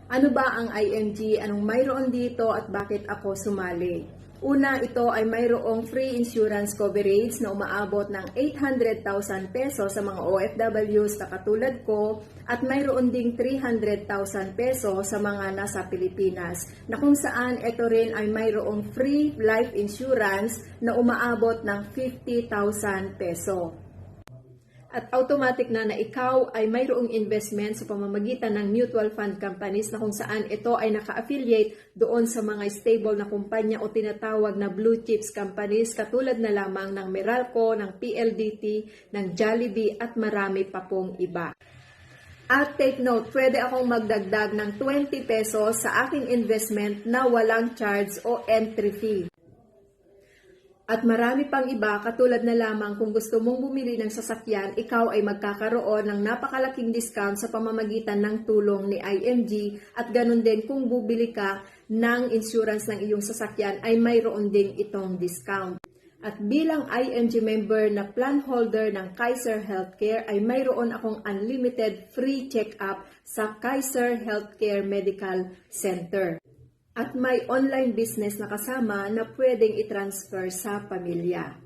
Ano ba ang IMG? Anong mayroon dito at bakit ako sumali? Una, ito ay mayroong free insurance coverage na umaabot ng 800,000 pesos sa mga OFWs na katulad ko at mayroon ding 300,000 pesos sa mga nasa Pilipinas na kung saan ito rin ay mayroong free life insurance na umaabot ng 50,000 peso. At automatic na ikaw ay mayroong investment sa pamamagitan ng mutual fund companies na kung saan ito ay naka-affiliate doon sa mga stable na kumpanya o tinatawag na blue chips companies katulad na lamang ng Meralco, ng PLDT, ng Jollibee at marami pa pong iba. At take note, pwede akong magdagdag ng 20 pesos sa aking investment na walang charge o entry fee. At marami pang iba, katulad na lamang kung gusto mong bumili ng sasakyan, ikaw ay magkakaroon ng napakalaking discount sa pamamagitan ng tulong ni IMG at ganun din kung bubili ka ng insurance ng iyong sasakyan ay mayroon ding itong discount. At bilang IMG member na plan holder ng Kaiser Healthcare ay mayroon akong unlimited free check-up sa Kaiser Healthcare Medical Center. At may online business na kasama na pwedeng i-transfer sa pamilya.